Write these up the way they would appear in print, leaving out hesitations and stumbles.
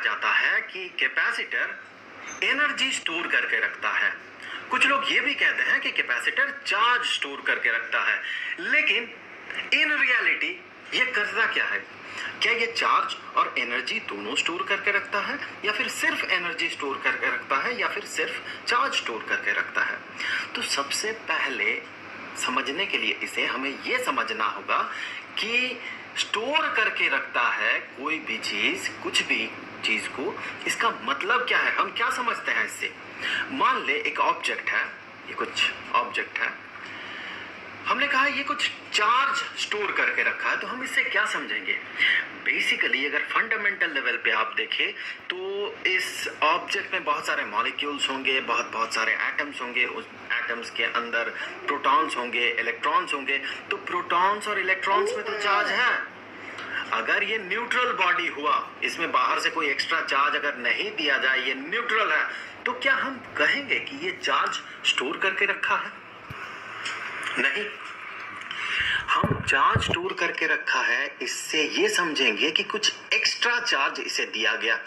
जाता है कि कैपेसिटर एनर्जी स्टोर करके रखता है। कुछ लोग ये भी कहते हैं कि कैपेसिटर चार्ज स्टोर करके रखता है, लेकिन इन रियलिटी ये करता क्या है? क्या ये चार्ज और एनर्जी दोनों स्टोर करके रखता है, या फिर सिर्फ एनर्जी स्टोर करके रखता है, या फिर सिर्फ चार्ज स्टोर करके रखता है? तो सबसे पहले समझने के लिए इसे हमें ये समझना होगा कि स्टोर करके रखता है कोई भी चीज, कुछ भी चीज को, इसका मतलब क्या है, हम क्या समझते हैं इससे? मान ले एक ऑब्जेक्ट है, ये कुछ ऑब्जेक्ट है, हमने कहा ये कुछ चार्ज स्टोर करके रखा है, तो हम इससे क्या समझेंगे? बेसिकली अगर फंडामेंटल लेवल पे आप देखें तो इस ऑब्जेक्ट में बहुत सारे मॉलिक्यूल्स होंगे, बहुत सारे एटम्स होंगे, उस एटम्स के अंदर प्रोटॉन्स होंगे, इलेक्ट्रॉन्स होंगे। तो प्रोटॉन्स और इलेक्ट्रॉन्स में तो चार्ज है। अगर ये न्यूट्रल बॉडी हुआ, इसमें बाहर से कोई एक्स्ट्रा चार्ज अगर नहीं दिया जाए, ये न्यूट्रल है, तो क्या हम कहेंगे कि ये चार्ज स्टोर करके रखा है? नहीं, हम चार्ज स्टोर करके रखा है इससे ये समझेंगे कि कुछ एक्स्ट्रा चार्ज इसे दिया गया।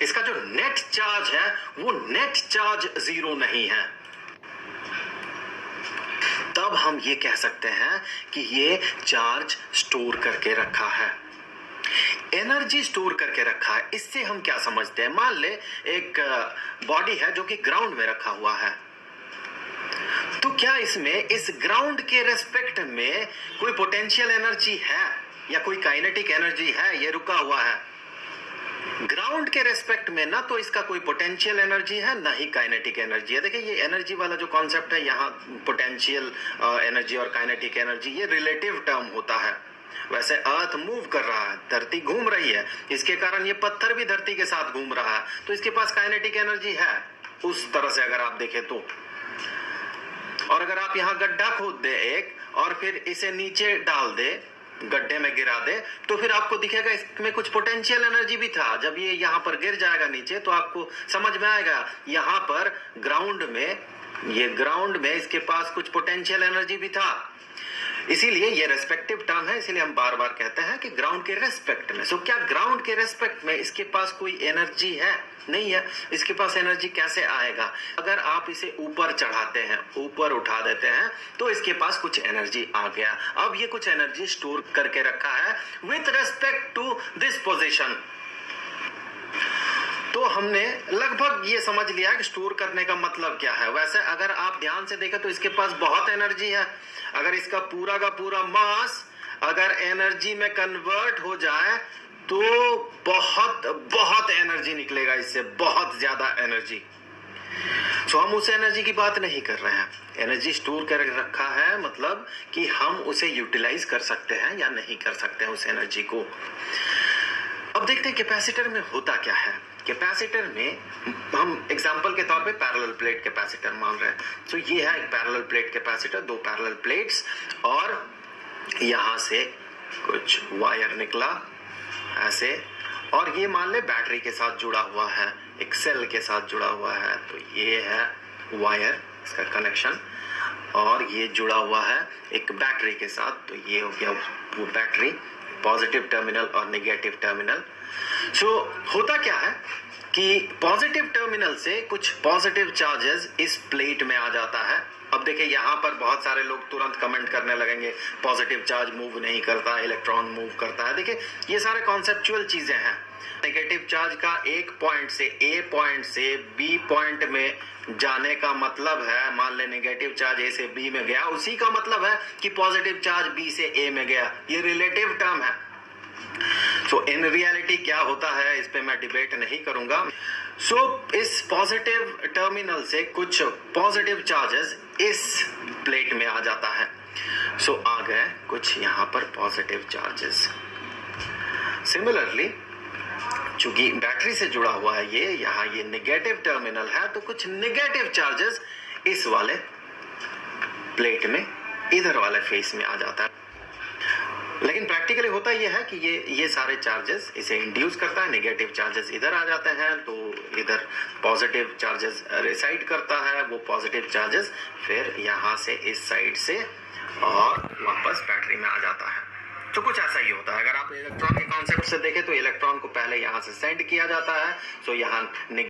इसका जो नेट चार्ज है वो नेट चार्ज जीरो नहीं है। तब हम ये कह सकते हैं कि ये चार्ज स्टोर करके रखा है, एनर्जी स्टोर करके रखा है। इससे हम क्या समझते हैं? मान ले एक बॉडी है जो कि ग्राउंड में रखा हुआ है, तो क्या इसमें इस ग्राउंड के रेस्पेक्ट में कोई पोटेंशियल एनर्जी है या कोई काइनेटिक एनर्जी है? ये रुका हुआ है ग्राउंड के रेस्पेक्ट में, ना तो इसका कोई पोटेंशियल एनर्जी है ना ही काइनेटिक एनर्जी है। देखिए ये एनर्जी वाला जो कॉन्सेप्ट है, यहाँ पोटेंशियल एनर्जी और काइनेटिक एनर्जी ये रिलेटिव टर्म होता है। वैसे अर्थ मूव कर रहा है, धरती घूम रही है, इसके कारण ये पत्थर भी धरती के साथ घूम रहा है, तो इसके पास काइनेटिक एनर्जी है उस तरह से अगर आप देखें तो। और अगर आप यहाँ गड्ढा खोद दे एक और फिर इसे नीचे डाल दे, गड्ढे में गिरा दे, तो फिर आपको दिखेगा इसमें कुछ पोटेंशियल एनर्जी भी था। जब ये यहाँ पर गिर जाएगा नीचे तो आपको समझ में आएगा यहाँ पर ग्राउंड में इसके पास कुछ पोटेंशियल एनर्जी भी था। इसीलिए ये रेस्पेक्टिव टर्म है, इसीलिए हम बार बार कहते हैं कि ग्राउंड के रेस्पेक्ट में। सो क्या ग्राउंड के रेस्पेक्ट में इसके पास कोई एनर्जी है? नहीं है। इसके पास एनर्जी कैसे आएगा? अगर आप इसे ऊपर चढ़ाते हैं, ऊपर उठा देते हैं, तो इसके पास कुछ एनर्जी आ गया। अब ये कुछ एनर्जी स्टोर करके रखा है with respect to this position. तो हमने लगभग ये समझ लिया कि स्टोर करने का मतलब क्या है। वैसे अगर आप ध्यान से देखें तो इसके पास बहुत एनर्जी है। अगर इसका पूरा का पूरा मास अगर एनर्जी में कन्वर्ट हो जाए तो बहुत एनर्जी निकलेगा इससे, बहुत ज्यादा एनर्जी। तो हम उस एनर्जी की बात नहीं कर रहे हैं। एनर्जी स्टोर कर रखा है मतलब कि हम उसे यूटिलाइज कर सकते हैं या नहीं कर सकते हैं उस एनर्जी को। अब देखते हैं कैपेसिटर में होता क्या है। कैपेसिटर में हम एग्जांपल के तौर पे पैरेलल प्लेट कैपेसिटर मान रहे हैं। तो ये है एक पैरेलल प्लेट कैपेसिटर, दो पैरेलल प्लेट्स, और यहां से कुछ वायर निकला ऐसे, और ये मान ले बैटरी के साथ जुड़ा हुआ है, एक सेल के साथ जुड़ा हुआ है। तो ये है वायर, इसका कनेक्शन, और ये जुड़ा हुआ है एक बैटरी के साथ। तो ये हो गया वो बैटरी, पॉजिटिव टर्मिनल और नेगेटिव टर्मिनल। सो होता क्या है कि पॉजिटिव टर्मिनल से कुछ पॉजिटिव चार्जेस इस प्लेट में आ जाता है। अब देखिए यहाँ पर बहुत सारे लोग तुरंत कमेंट करने लगेंगे पॉजिटिव चार्ज मूव नहीं करता, इलेक्ट्रॉन मूव करता है। देखिए ये सारे कॉन्सेप्चुअल चीजें हैं। नेगेटिव चार्ज का एक पॉइंट से ए पॉइंट से बी पॉइंट में जाने का मतलब है, मान ले नेगेटिव चार्ज ए से बी में गया, उसी का मतलब है कि पॉजिटिव चार्ज बी से ए में गया। ये रिलेटिव टर्म है। सो इन रियलिटी क्या होता है इस पे मैं डिबेट नहीं करूंगा। सो इस पॉजिटिव टर्मिनल से कुछ पॉजिटिव चार्जेस इस प्लेट में आ जाता है। सो आ गए कुछ यहाँ पर पॉजिटिव चार्जेस। सिमिलरली चूंकि बैटरी से जुड़ा हुआ है ये, यहाँ ये नेगेटिव टर्मिनल है, तो कुछ नेगेटिव चार्जेस इस वाले प्लेट में, इधर वाले फेस में आ जाता है। लेकिन प्रैक्टिकली होता यह है कि ये सारे चार्जेस इसे इंड्यूस करता है, नेगेटिव चार्जेस इधर आ जाते हैं, तो इधर पॉजिटिव चार्जेस रिसाइड करता है, वो पॉजिटिव चार्जेस फिर यहाँ से इस साइड से और वापस बैटरी में आ जाता है। तो कुछ ऐसा ही होता है। अगर आप इलेक्ट्रॉन के कॉन्सेप्ट से देखें तो इलेक्ट्रॉन को पहले यहाँ से सेंड किया जाता है, सो यहाँ